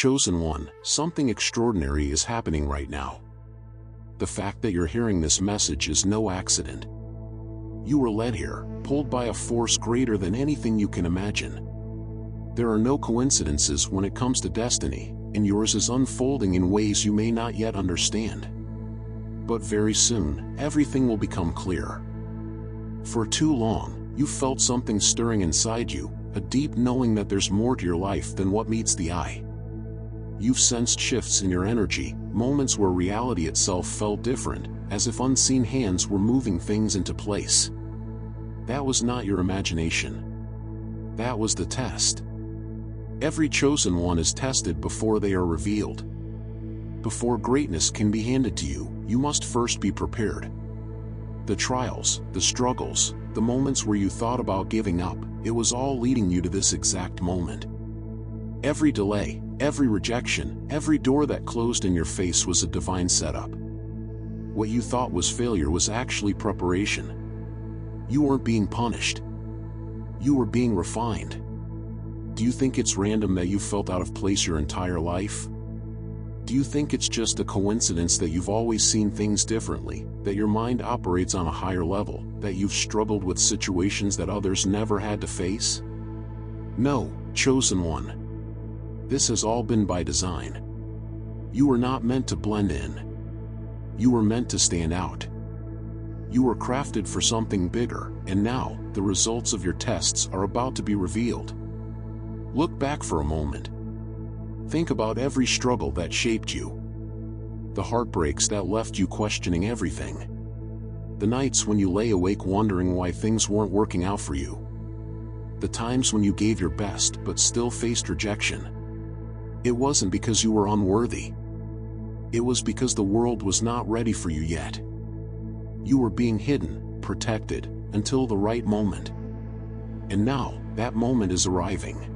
Chosen one, something extraordinary is happening right now. The fact that you're hearing this message is no accident. You were led here, pulled by a force greater than anything you can imagine. There are no coincidences when it comes to destiny, and yours is unfolding in ways you may not yet understand. But very soon, everything will become clear. For too long, you felt something stirring inside you, a deep knowing that there's more to your life than what meets the eye. You've sensed shifts in your energy, moments where reality itself felt different, as if unseen hands were moving things into place. That was not your imagination. That was the test. Every chosen one is tested before they are revealed. Before greatness can be handed to you, you must first be prepared. The trials, the struggles, the moments where you thought about giving up, it was all leading you to this exact moment. Every delay, every rejection, every door that closed in your face was a divine setup. What you thought was failure was actually preparation. You weren't being punished. You were being refined. Do you think it's random that you felt out of place your entire life? Do you think it's just a coincidence that you've always seen things differently, that your mind operates on a higher level, that you've struggled with situations that others never had to face? No, chosen one. This has all been by design. You were not meant to blend in. You were meant to stand out. You were crafted for something bigger, and now, the results of your tests are about to be revealed. Look back for a moment. Think about every struggle that shaped you. The heartbreaks that left you questioning everything. The nights when you lay awake wondering why things weren't working out for you. The times when you gave your best but still faced rejection. It wasn't because you were unworthy. It was because the world was not ready for you yet. You were being hidden, protected, until the right moment. And now, that moment is arriving.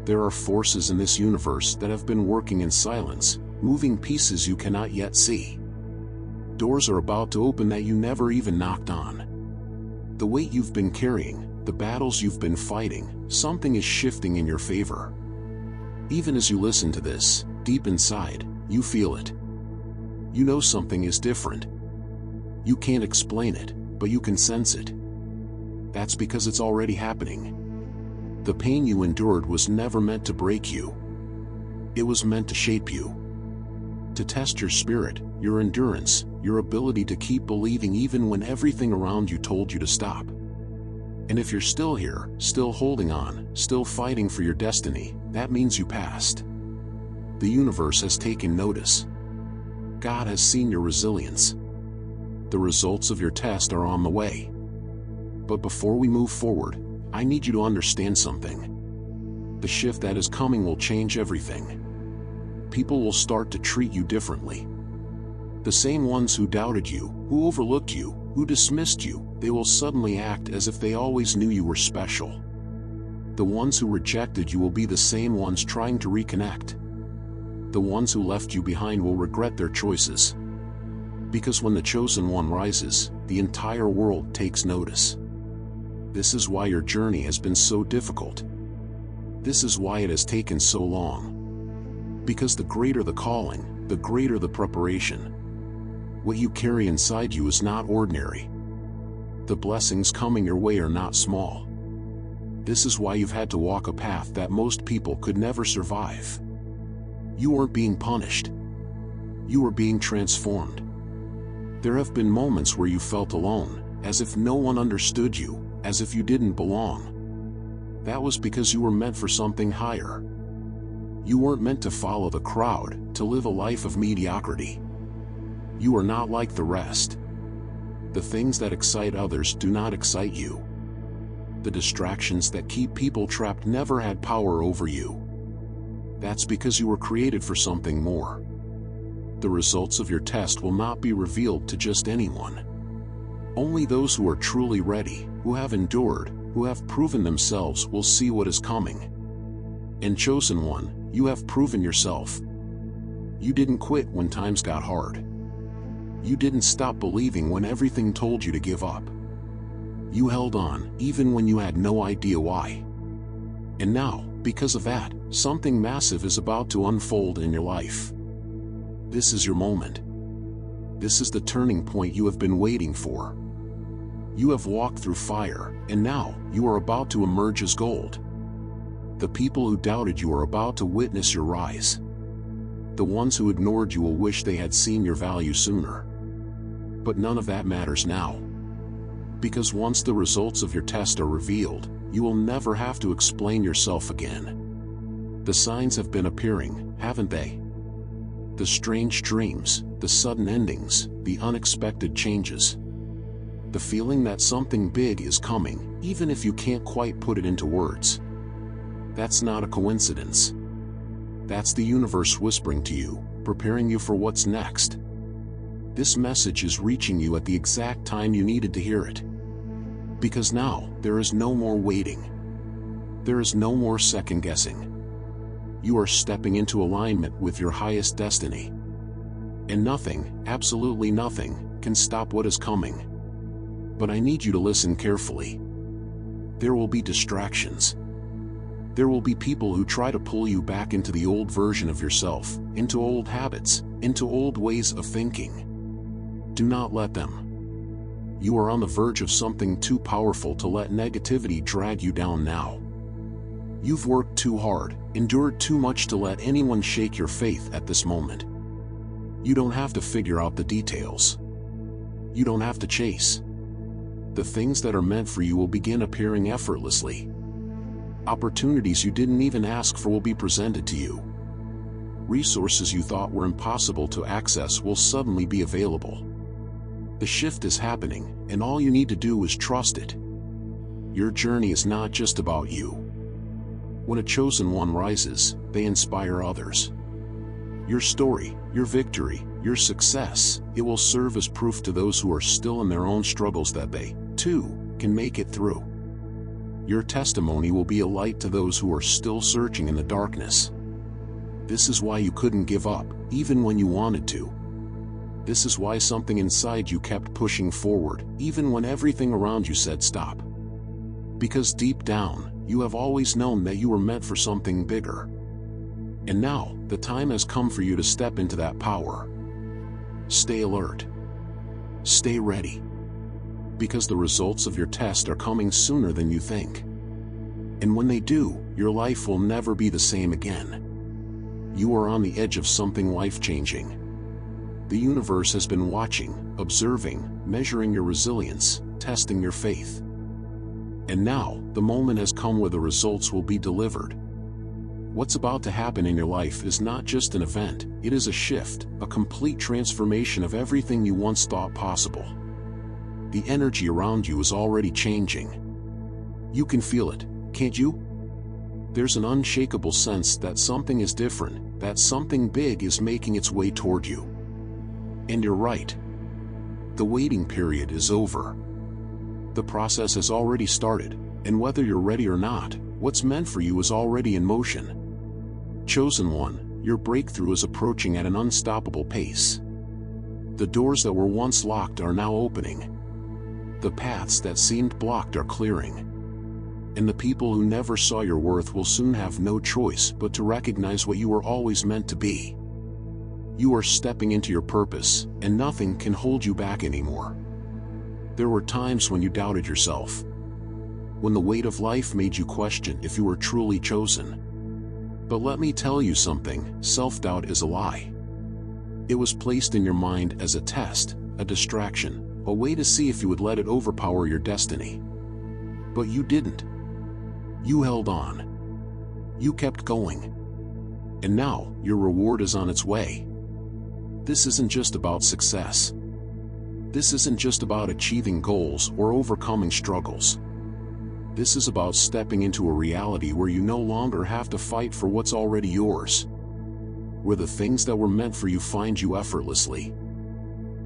There are forces in this universe that have been working in silence, moving pieces you cannot yet see. Doors are about to open that you never even knocked on. The weight you've been carrying, the battles you've been fighting, something is shifting in your favor. Even as you listen to this, deep inside, you feel it. You know something is different. You can't explain it, but you can sense it. That's because it's already happening. The pain you endured was never meant to break you. It was meant to shape you. To test your spirit, your endurance, your ability to keep believing even when everything around you told you to stop. And if you're still here, still holding on, still fighting for your destiny, that means you passed. The universe has taken notice. God has seen your resilience. The results of your test are on the way. But before we move forward, I need you to understand something. The shift that is coming will change everything. People will start to treat you differently. The same ones who doubted you, who overlooked you, who dismissed you, they will suddenly act as if they always knew you were special. The ones who rejected you will be the same ones trying to reconnect. The ones who left you behind will regret their choices. Because when the chosen one rises, the entire world takes notice. This is why your journey has been so difficult. This is why it has taken so long. Because the greater the calling, the greater the preparation. What you carry inside you is not ordinary. The blessings coming your way are not small. This is why you've had to walk a path that most people could never survive. You weren't being punished. You were being transformed. There have been moments where you felt alone, as if no one understood you, as if you didn't belong. That was because you were meant for something higher. You weren't meant to follow the crowd, to live a life of mediocrity. You are not like the rest. The things that excite others do not excite you. The distractions that keep people trapped never had power over you. That's because you were created for something more. The results of your test will not be revealed to just anyone. Only those who are truly ready, who have endured, who have proven themselves will see what is coming. And chosen one, you have proven yourself. You didn't quit when times got hard. You didn't stop believing when everything told you to give up. You held on, even when you had no idea why. And now, Because of that, something massive is about to unfold in your life. This is your moment. This is the turning point you have been waiting for. You have walked through fire, and now you are about to emerge as gold. The people who doubted you are about to witness your rise. The ones who ignored you will wish they had seen your value sooner. But none of that matters now. Because once the results of your test are revealed, you will never have to explain yourself again. The signs have been appearing, haven't they? The strange dreams, the sudden endings, the unexpected changes. The feeling that something big is coming, even if you can't quite put it into words. That's not a coincidence. That's the universe whispering to you, preparing you for what's next. This message is reaching you at the exact time you needed to hear it. Because now, there is no more waiting. There is no more second guessing. You are stepping into alignment with your highest destiny. And nothing, absolutely nothing, can stop what is coming. But I need you to listen carefully. There will be distractions. There will be people who try to pull you back into the old version of yourself, into old habits, into old ways of thinking. Do not let them. You are on the verge of something too powerful to let negativity drag you down now. You've worked too hard, endured too much to let anyone shake your faith at this moment. You don't have to figure out the details. You don't have to chase. The things that are meant for you will begin appearing effortlessly. Opportunities you didn't even ask for will be presented to you. Resources you thought were impossible to access will suddenly be available. The shift is happening, and all you need to do is trust it. Your journey is not just about you. When a chosen one rises, they inspire others. Your story, your victory, your success, it will serve as proof to those who are still in their own struggles that they, too, can make it through. Your testimony will be a light to those who are still searching in the darkness. This is why you couldn't give up, even when you wanted to. This is why something inside you kept pushing forward, even when everything around you said stop. Because deep down, you have always known that you were meant for something bigger. And now, the time has come for you to step into that power. Stay alert. Stay ready. Because the results of your test are coming sooner than you think. And when they do, your life will never be the same again. You are on the edge of something life-changing. The universe has been watching, observing, measuring your resilience, testing your faith. And now, the moment has come where the results will be delivered. What's about to happen in your life is not just an event, it is a shift, a complete transformation of everything you once thought possible. The energy around you is already changing. You can feel it, can't you? There's an unshakable sense that something is different, that something big is making its way toward you. And you're right. The waiting period is over. The process has already started, and whether you're ready or not, what's meant for you is already in motion. Chosen one, your breakthrough is approaching at an unstoppable pace. The doors that were once locked are now opening. The paths that seemed blocked are clearing. And the people who never saw your worth will soon have no choice but to recognize what you were always meant to be. You are stepping into your purpose, and nothing can hold you back anymore. There were times when you doubted yourself. When the weight of life made you question if you were truly chosen. But let me tell you something, self-doubt is a lie. It was placed in your mind as a test, a distraction, a way to see if you would let it overpower your destiny. But you didn't. You held on. You kept going. And now, your reward is on its way. This isn't just about success. This isn't just about achieving goals or overcoming struggles. This is about stepping into a reality where you no longer have to fight for what's already yours. Where the things that were meant for you find you effortlessly.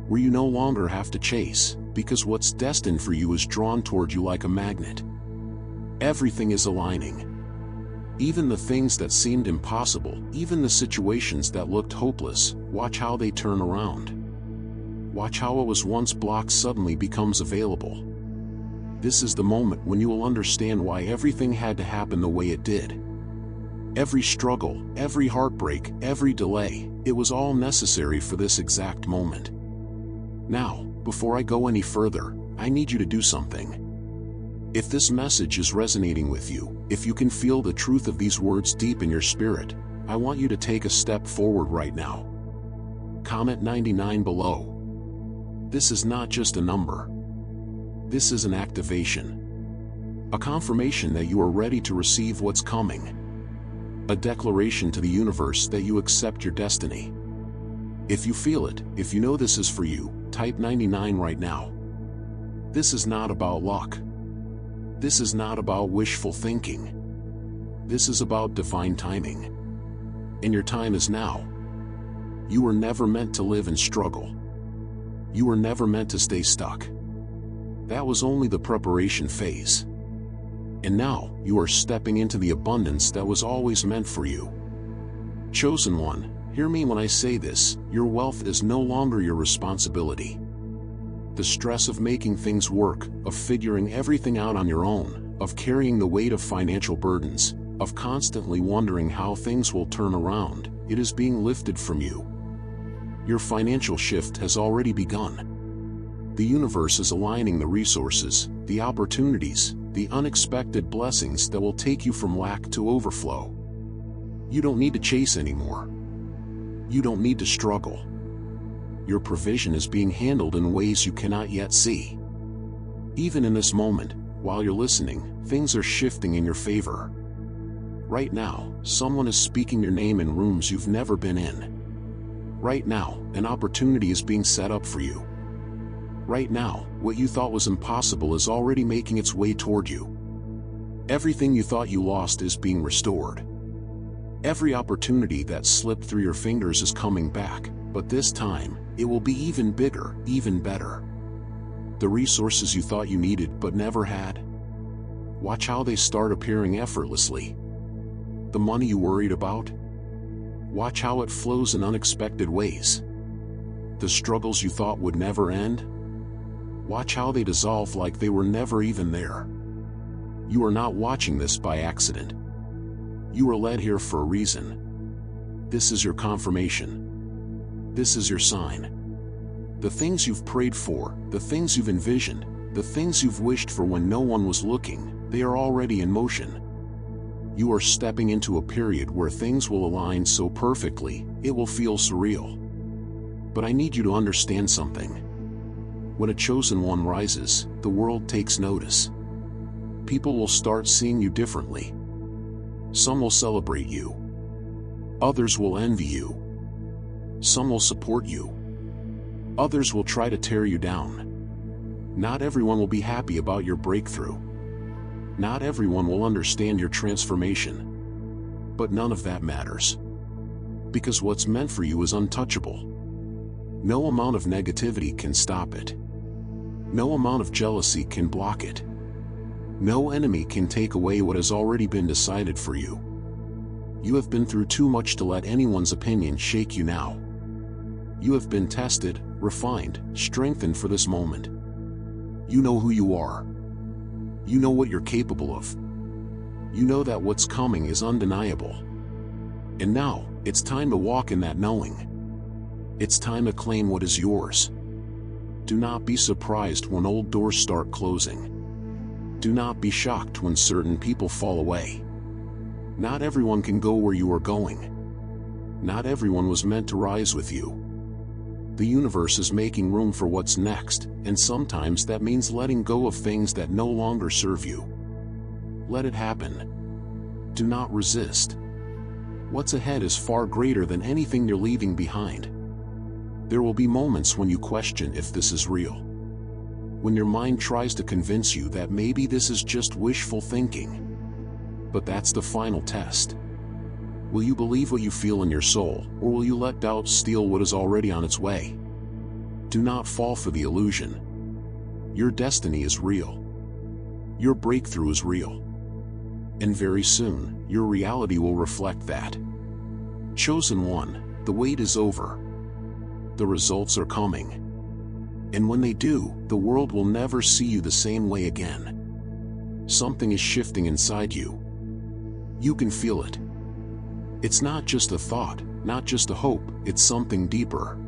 Where you no longer have to chase, because what's destined for you is drawn toward you like a magnet. Everything is aligning. Even the things that seemed impossible, even the situations that looked hopeless, watch how they turn around. Watch how what was once blocked suddenly becomes available. This is the moment when you will understand why everything had to happen the way it did. Every struggle, every heartbreak, every delay, it was all necessary for this exact moment. Now, before I go any further, I need you to do something. If this message is resonating with you, if you can feel the truth of these words deep in your spirit, I want you to take a step forward right now. Comment 99 below. This is not just a number. This is an activation. A confirmation that you are ready to receive what's coming. A declaration to the universe that you accept your destiny. If you feel it, if you know this is for you, type 99 right now. This is not about luck. This is not about wishful thinking. This is about divine timing. And your time is now. You were never meant to live in struggle. You were never meant to stay stuck. That was only the preparation phase. And now, you are stepping into the abundance that was always meant for you. Chosen one, hear me when I say this, your wealth is no longer your responsibility. The stress of making things work, of figuring everything out on your own, of carrying the weight of financial burdens, of constantly wondering how things will turn around, it is being lifted from you. Your financial shift has already begun. The universe is aligning the resources, the opportunities, the unexpected blessings that will take you from lack to overflow. You don't need to chase anymore. You don't need to struggle. Your provision is being handled in ways you cannot yet see. Even in this moment, while you're listening, things are shifting in your favor. Right now, someone is speaking your name in rooms you've never been in. Right now, an opportunity is being set up for you. Right now, what you thought was impossible is already making its way toward you. Everything you thought you lost is being restored. Every opportunity that slipped through your fingers is coming back, but this time, it will be even bigger, even better. The resources you thought you needed but never had. Watch how they start appearing effortlessly. The money you worried about. Watch how it flows in unexpected ways. The struggles you thought would never end. Watch how they dissolve like they were never even there. You are not watching this by accident. You were led here for a reason. This is your confirmation. This is your sign. The things you've prayed for, the things you've envisioned, the things you've wished for when no one was looking, they are already in motion. You are stepping into a period where things will align so perfectly, it will feel surreal. But I need you to understand something. When a chosen one rises, the world takes notice. People will start seeing you differently. Some will celebrate you. Others will envy you. Some will support you. Others will try to tear you down. Not everyone will be happy about your breakthrough. Not everyone will understand your transformation. But none of that matters. Because what's meant for you is untouchable. No amount of negativity can stop it. No amount of jealousy can block it. No enemy can take away what has already been decided for you. You have been through too much to let anyone's opinion shake you now. You have been tested, refined, strengthened for this moment. You know who you are. You know what you're capable of. You know that what's coming is undeniable. And now, it's time to walk in that knowing. It's time to claim what is yours. Do not be surprised when old doors start closing. Do not be shocked when certain people fall away. Not everyone can go where you are going. Not everyone was meant to rise with you. The universe is making room for what's next, and sometimes that means letting go of things that no longer serve you. Let it happen. Do not resist. What's ahead is far greater than anything you're leaving behind. There will be moments when you question if this is real. When your mind tries to convince you that maybe this is just wishful thinking. But that's the final test. Will you believe what you feel in your soul, or will you let doubt steal what is already on its way? Do not fall for the illusion. Your destiny is real. Your breakthrough is real. And very soon, your reality will reflect that. Chosen one, the wait is over. The results are coming. And when they do, the world will never see you the same way again. Something is shifting inside you. You can feel it. It's not just a thought, not just a hope, it's something deeper.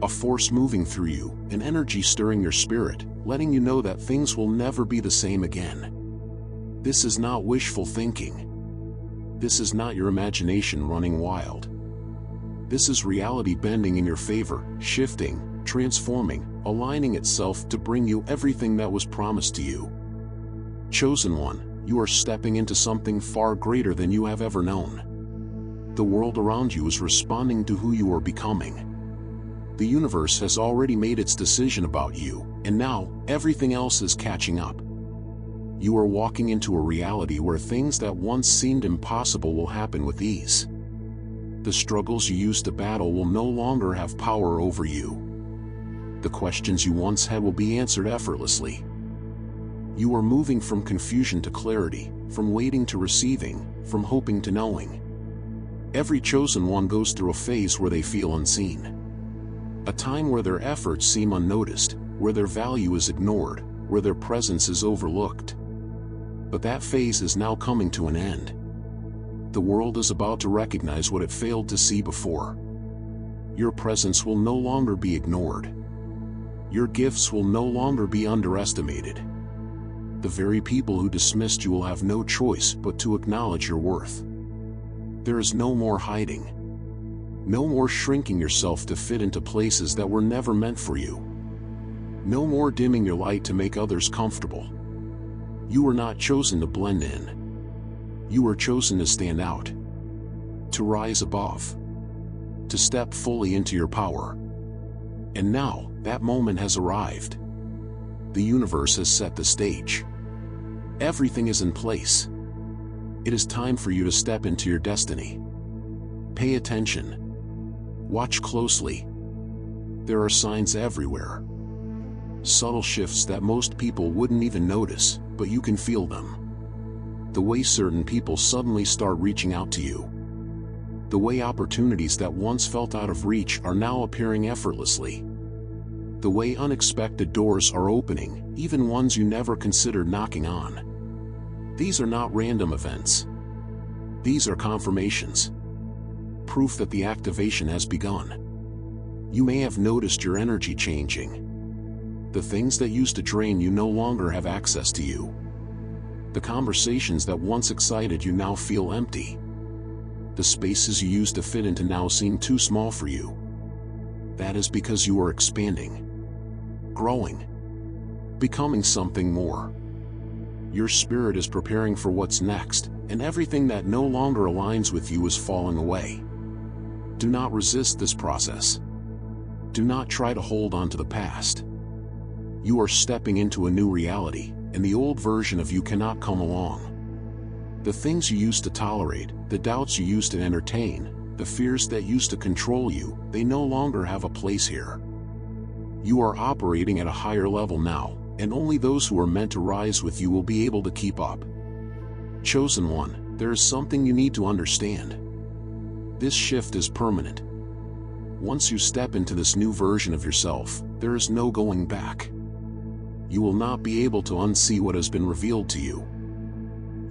A force moving through you, an energy stirring your spirit, letting you know that things will never be the same again. This is not wishful thinking. This is not your imagination running wild. This is reality bending in your favor, shifting, transforming, aligning itself to bring you everything that was promised to you. Chosen one, you are stepping into something far greater than you have ever known. The world around you is responding to who you are becoming. The universe has already made its decision about you, and now, everything else is catching up. You are walking into a reality where things that once seemed impossible will happen with ease. The struggles you used to battle will no longer have power over you. The questions you once had will be answered effortlessly. You are moving from confusion to clarity, from waiting to receiving, from hoping to knowing. Every chosen one goes through a phase where they feel unseen. A time where their efforts seem unnoticed, where their value is ignored, where their presence is overlooked. But that phase is now coming to an end. The world is about to recognize what it failed to see before. Your presence will no longer be ignored. Your gifts will no longer be underestimated. The very people who dismissed you will have no choice but to acknowledge your worth. There is no more hiding. No more shrinking yourself to fit into places that were never meant for you. No more dimming your light to make others comfortable. You were not chosen to blend in. You were chosen to stand out, to rise above, to step fully into your power. And now, that moment has arrived. The universe has set the stage. Everything is in place. It is time for you to step into your destiny. Pay attention. Watch closely. There are signs everywhere. Subtle shifts that most people wouldn't even notice, but you can feel them. The way certain people suddenly start reaching out to you. The way opportunities that once felt out of reach are now appearing effortlessly. The way unexpected doors are opening, even ones you never considered knocking on. These are not random events. These are confirmations. Proof that the activation has begun. You may have noticed your energy changing. The things that used to drain you no longer have access to you. The conversations that once excited you now feel empty. The spaces you used to fit into now seem too small for you. That is because you are expanding, growing, becoming something more. Your spirit is preparing for what's next, and everything that no longer aligns with you is falling away. Do not resist this process. Do not try to hold on to the past. You are stepping into a new reality, and the old version of you cannot come along. The things you used to tolerate, the doubts you used to entertain, the fears that used to control you, they no longer have a place here. You are operating at a higher level now, and only those who are meant to rise with you will be able to keep up. Chosen one, there is something you need to understand. This shift is permanent. Once you step into this new version of yourself, there is no going back. You will not be able to unsee what has been revealed to you.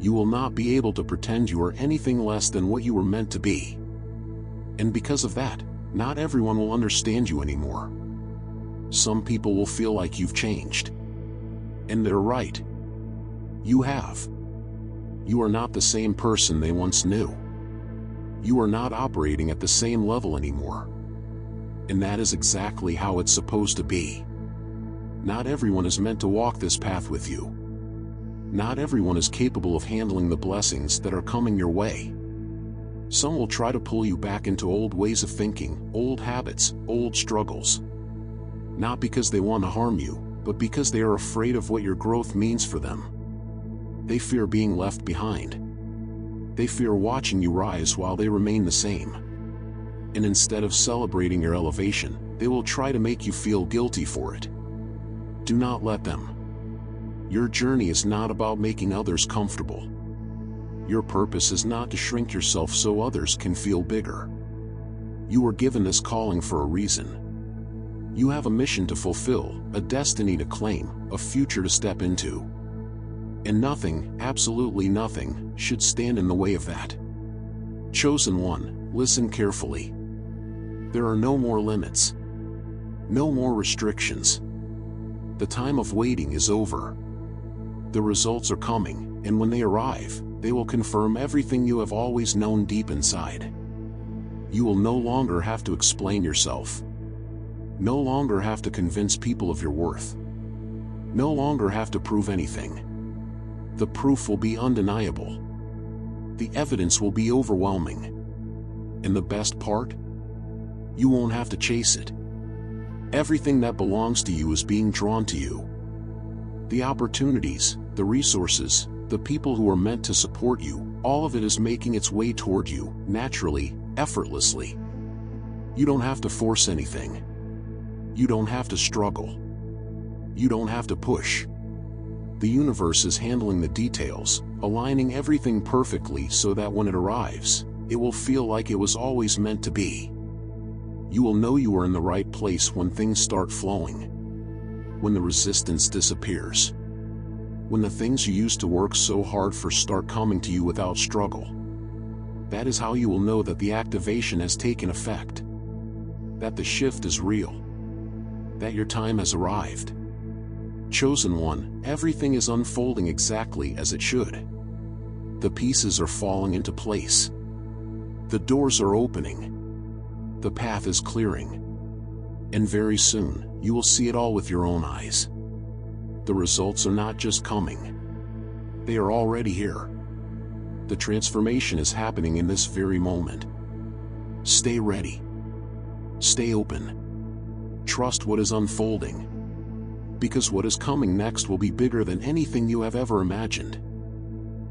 You will not be able to pretend you are anything less than what you were meant to be. And because of that, not everyone will understand you anymore. Some people will feel like you've changed. And they're right. You have. You are not the same person they once knew. You are not operating at the same level anymore. And that is exactly how it's supposed to be. Not everyone is meant to walk this path with you. Not everyone is capable of handling the blessings that are coming your way. Some will try to pull you back into old ways of thinking, old habits, old struggles. Not because they want to harm you, but because they are afraid of what your growth means for them. They fear being left behind. They fear watching you rise while they remain the same. And instead of celebrating your elevation, they will try to make you feel guilty for it. Do not let them. Your journey is not about making others comfortable. Your purpose is not to shrink yourself so others can feel bigger. You were given this calling for a reason. You have a mission to fulfill, a destiny to claim, a future to step into. And nothing, absolutely nothing, should stand in the way of that. Chosen one, listen carefully. There are no more limits. No more restrictions. The time of waiting is over. The results are coming, and when they arrive, they will confirm everything you have always known deep inside. You will no longer have to explain yourself. No longer have to convince people of your worth. No longer have to prove anything. The proof will be undeniable. The evidence will be overwhelming. And the best part? You won't have to chase it. Everything that belongs to you is being drawn to you. The opportunities, the resources, the people who are meant to support you, all of it is making its way toward you, naturally, effortlessly. You don't have to force anything. You don't have to struggle. You don't have to push. The universe is handling the details, aligning everything perfectly so that when it arrives, it will feel like it was always meant to be. You will know you are in the right place when things start flowing. When the resistance disappears. When the things you used to work so hard for start coming to you without struggle. That is how you will know that the activation has taken effect. That the shift is real. That your time has arrived. Chosen one, everything is unfolding exactly as it should. The pieces are falling into place. The doors are opening. The path is clearing. And very soon, you will see it all with your own eyes. The results are not just coming. They are already here. The transformation is happening in this very moment. Stay ready. Stay open. Trust what is unfolding. Because what is coming next will be bigger than anything you have ever imagined.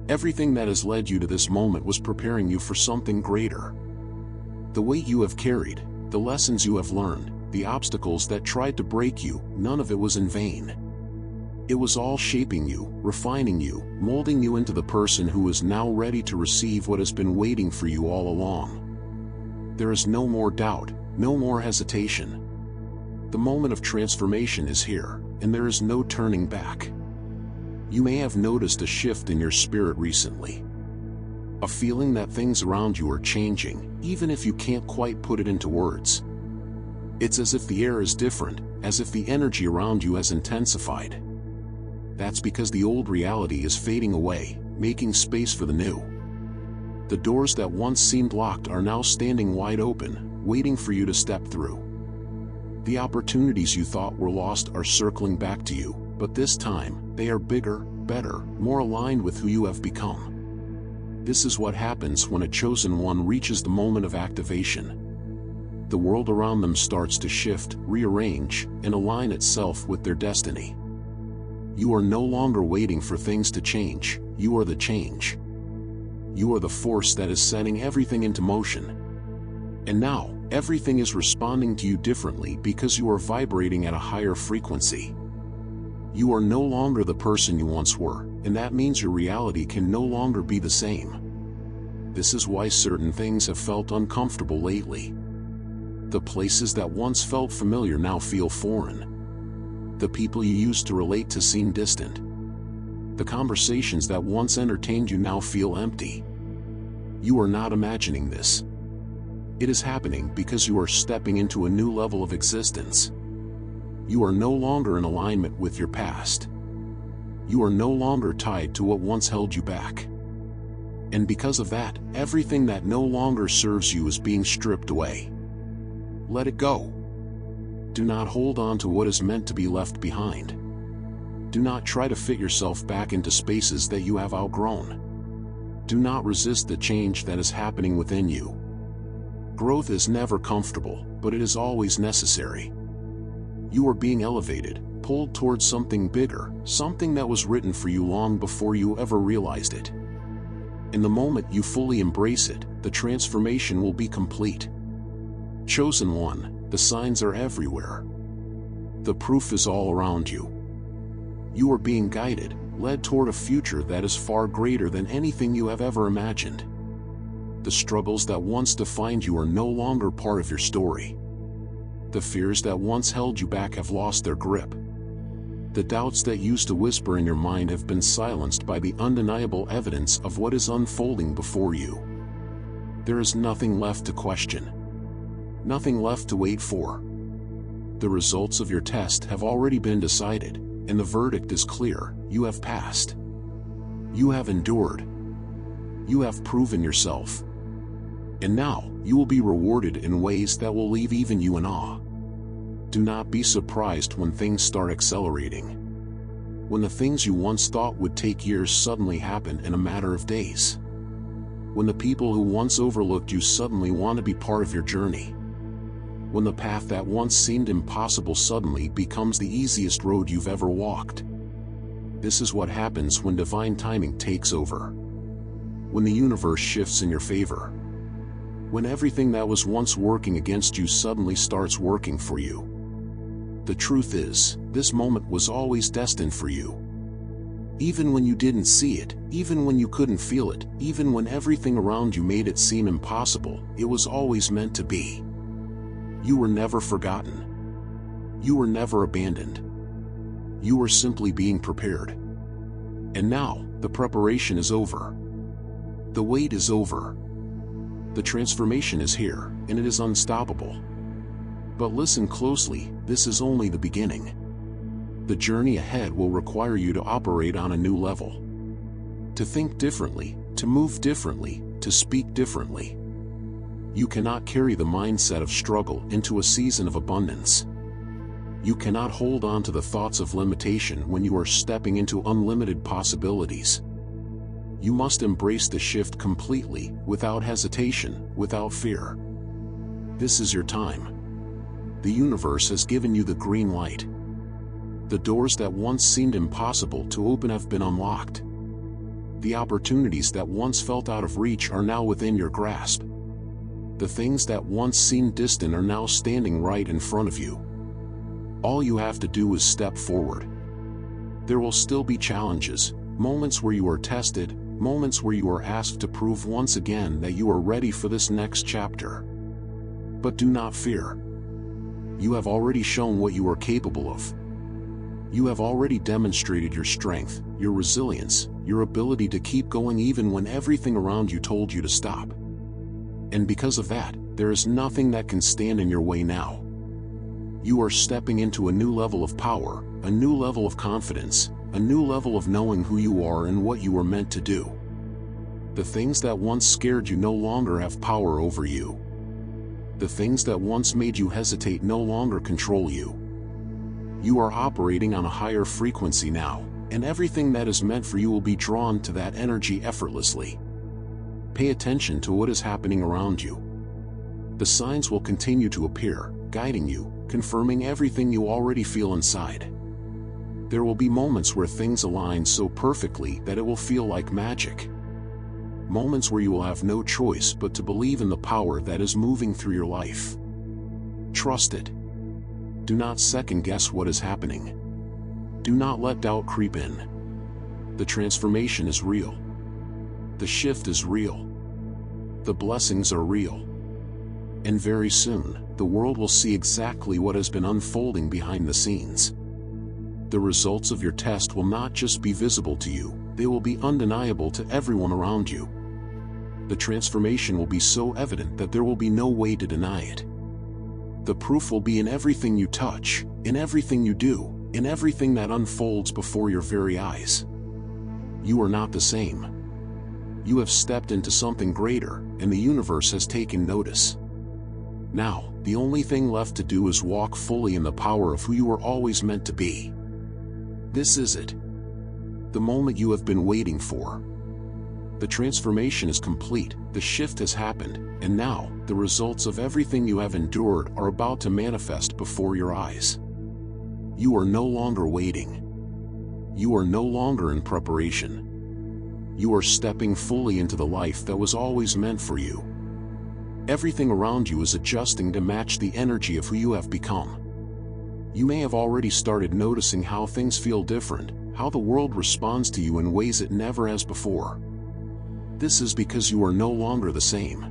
Everything that has led you to this moment was preparing you for something greater. The weight you have carried, the lessons you have learned, the obstacles that tried to break you, none of it was in vain. It was all shaping you, refining you, molding you into the person who is now ready to receive what has been waiting for you all along. There is no more doubt, no more hesitation. The moment of transformation is here, and there is no turning back. You may have noticed a shift in your spirit recently. A feeling that things around you are changing, even if you can't quite put it into words. It's as if the air is different, as if the energy around you has intensified. That's because the old reality is fading away, making space for the new. The doors that once seemed locked are now standing wide open, waiting for you to step through. The opportunities you thought were lost are circling back to you, but this time, they are bigger, better, more aligned with who you have become. This is what happens when a chosen one reaches the moment of activation. The world around them starts to shift, rearrange, and align itself with their destiny. You are no longer waiting for things to change, you are the change. You are the force that is setting everything into motion. And now, everything is responding to you differently because you are vibrating at a higher frequency. You are no longer the person you once were, and that means your reality can no longer be the same. This is why certain things have felt uncomfortable lately. The places that once felt familiar now feel foreign. The people you used to relate to seem distant. The conversations that once entertained you now feel empty. You are not imagining this. It is happening because you are stepping into a new level of existence. You are no longer in alignment with your past. You are no longer tied to what once held you back. And because of that, everything that no longer serves you is being stripped away. Let it go. Do not hold on to what is meant to be left behind. Do not try to fit yourself back into spaces that you have outgrown. Do not resist the change that is happening within you. Growth is never comfortable, but it is always necessary. You are being elevated, pulled towards something bigger, something that was written for you long before you ever realized it. In the moment you fully embrace it, the transformation will be complete. Chosen one, the signs are everywhere. The proof is all around you. You are being guided, led toward a future that is far greater than anything you have ever imagined. The struggles that once defined you are no longer part of your story. The fears that once held you back have lost their grip. The doubts that used to whisper in your mind have been silenced by the undeniable evidence of what is unfolding before you. there is nothing left to question. Nothing left to wait for. The results of your test have already been decided, and the verdict is clear: you have passed. You have endured. You have proven yourself. And now, you will be rewarded in ways that will leave even you in awe. Do not be surprised when things start accelerating. When the things you once thought would take years suddenly happen in a matter of days. When the people who once overlooked you suddenly want to be part of your journey. When the path that once seemed impossible suddenly becomes the easiest road you've ever walked. This is what happens when divine timing takes over. When the universe shifts in your favor. When everything that was once working against you suddenly starts working for you. The truth is, this moment was always destined for you. Even when you didn't see it, even when you couldn't feel it, even when everything around you made it seem impossible, it was always meant to be. You were never forgotten. You were never abandoned. You were simply being prepared. And now, the preparation is over. The wait is over. The transformation is here, and it is unstoppable. But listen closely, this is only the beginning. The journey ahead will require you to operate on a new level. To think differently, to move differently, to speak differently. You cannot carry the mindset of struggle into a season of abundance. You cannot hold on to the thoughts of limitation when you are stepping into unlimited possibilities. You must embrace the shift completely, without hesitation, without fear. This is your time. The universe has given you the green light. The doors that once seemed impossible to open have been unlocked. The opportunities that once felt out of reach are now within your grasp. The things that once seemed distant are now standing right in front of you. All you have to do is step forward. There will still be challenges, moments where you are tested, moments where you are asked to prove once again that you are ready for this next chapter. But do not fear. You have already shown what you are capable of. You have already demonstrated your strength, your resilience, your ability to keep going even when everything around you told you to stop. And because of that, there is nothing that can stand in your way now. You are stepping into a new level of power, a new level of confidence, a new level of knowing who you are and what you were meant to do. The things that once scared you no longer have power over you. The things that once made you hesitate no longer control you. You are operating on a higher frequency now, and everything that is meant for you will be drawn to that energy effortlessly. Pay attention to what is happening around you. The signs will continue to appear, guiding you, confirming everything you already feel inside. There will be moments where things align so perfectly that it will feel like magic. Moments where you will have no choice but to believe in the power that is moving through your life. Trust it. Do not second guess what is happening. Do not let doubt creep in. The transformation is real. The shift is real. The blessings are real. And very soon, the world will see exactly what has been unfolding behind the scenes. The results of your test will not just be visible to you, they will be undeniable to everyone around you. The transformation will be so evident that there will be no way to deny it. The proof will be in everything you touch, in everything you do, in everything that unfolds before your very eyes. You are not the same. You have stepped into something greater, and the universe has taken notice. Now, the only thing left to do is walk fully in the power of who you were always meant to be. This is it. The moment you have been waiting for. The transformation is complete, the shift has happened, and now, the results of everything you have endured are about to manifest before your eyes. You are no longer waiting. You are no longer in preparation. You are stepping fully into the life that was always meant for you. Everything around you is adjusting to match the energy of who you have become. You may have already started noticing how things feel different, how the world responds to you in ways it never has before. This is because you are no longer the same.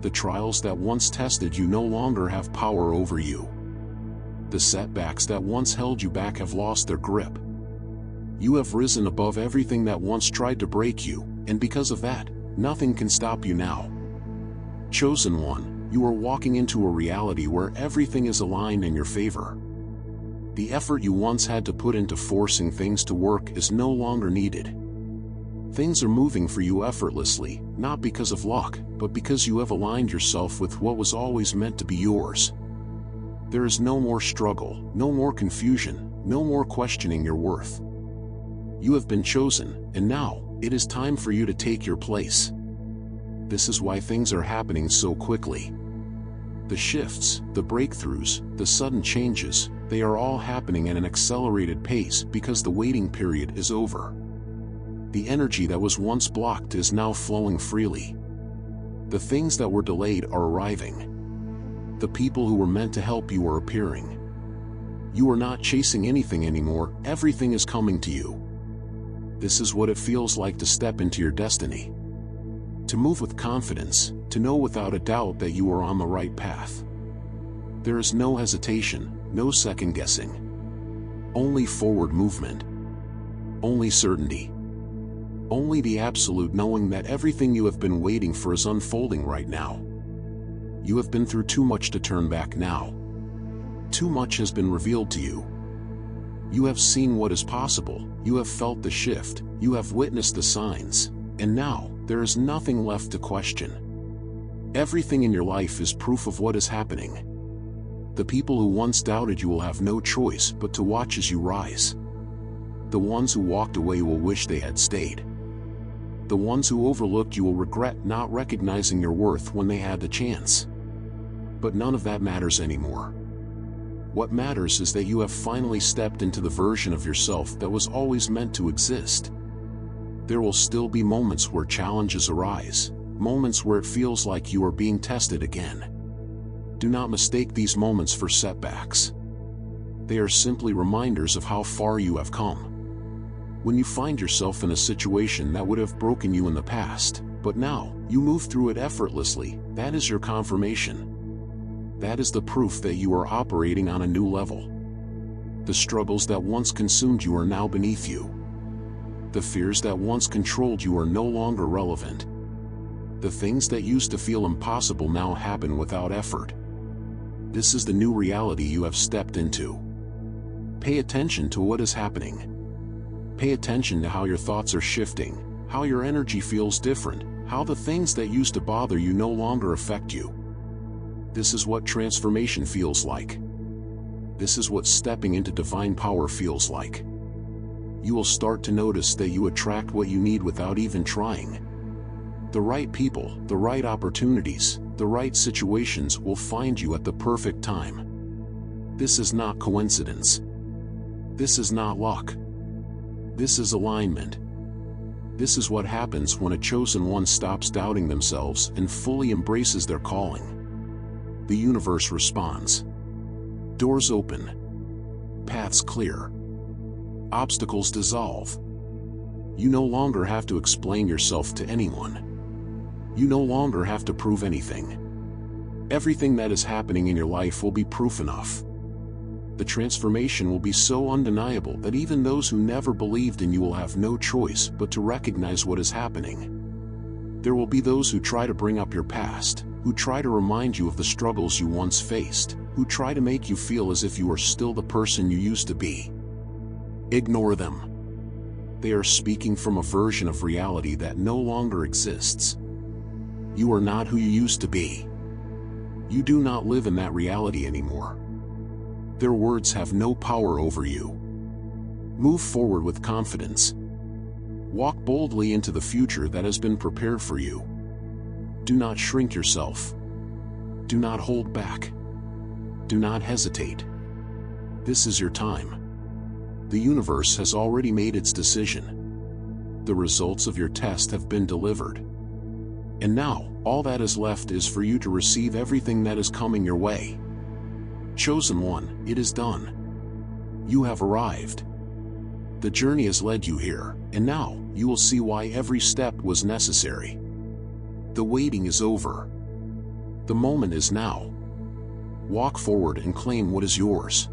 The trials that once tested you no longer have power over you. The setbacks that once held you back have lost their grip. You have risen above everything that once tried to break you, and because of that, nothing can stop you now. Chosen one, you are walking into a reality where everything is aligned in your favor. The effort you once had to put into forcing things to work is no longer needed. Things are moving for you effortlessly, not because of luck, but because you have aligned yourself with what was always meant to be yours. There is no more struggle, no more confusion, no more questioning your worth. You have been chosen, and now, it is time for you to take your place. This is why things are happening so quickly. The shifts, the breakthroughs, the sudden changes, they are all happening at an accelerated pace because the waiting period is over. The energy that was once blocked is now flowing freely. The things that were delayed are arriving. The people who were meant to help you are appearing. You are not chasing anything anymore, everything is coming to you. This is what it feels like to step into your destiny. To move with confidence, to know without a doubt that you are on the right path. There is no hesitation, no second guessing. Only forward movement. Only certainty. Only the absolute knowing that everything you have been waiting for is unfolding right now. You have been through too much to turn back now. Too much has been revealed to you. You have seen what is possible, you have felt the shift, you have witnessed the signs, and now, there is nothing left to question. Everything in your life is proof of what is happening. The people who once doubted you will have no choice but to watch as you rise. The ones who walked away will wish they had stayed. The ones who overlooked you will regret not recognizing your worth when they had the chance. But none of that matters anymore. What matters is that you have finally stepped into the version of yourself that was always meant to exist. There will still be moments where challenges arise, moments where it feels like you are being tested again. Do not mistake these moments for setbacks. They are simply reminders of how far you have come. When you find yourself in a situation that would have broken you in the past, but now, you move through it effortlessly, that is your confirmation. That is the proof that you are operating on a new level. The struggles that once consumed you are now beneath you. The fears that once controlled you are no longer relevant. The things that used to feel impossible now happen without effort. This is the new reality you have stepped into. Pay attention to what is happening. Pay attention to how your thoughts are shifting, how your energy feels different, how the things that used to bother you no longer affect you. This is what transformation feels like. This is what stepping into divine power feels like. You will start to notice that you attract what you need without even trying. The right people, the right opportunities, the right situations will find you at the perfect time. This is not coincidence. This is not luck. This is alignment. This is what happens when a chosen one stops doubting themselves and fully embraces their calling. The universe responds. Doors open. Paths clear. Obstacles dissolve. You no longer have to explain yourself to anyone. You no longer have to prove anything. Everything that is happening in your life will be proof enough. The transformation will be so undeniable that even those who never believed in you will have no choice but to recognize what is happening. There will be those who try to bring up your past, who try to remind you of the struggles you once faced, who try to make you feel as if you are still the person you used to be. Ignore them. They are speaking from a version of reality that no longer exists. You are not who you used to be. You do not live in that reality anymore. Their words have no power over you. Move forward with confidence. Walk boldly into the future that has been prepared for you. Do not shrink yourself. Do not hold back. Do not hesitate. This is your time. The universe has already made its decision. The results of your test have been delivered. And now, all that is left is for you to receive everything that is coming your way. Chosen one, it is done. You have arrived. The journey has led you here, and now, you will see why every step was necessary. The waiting is over. The moment is now. Walk forward and claim what is yours.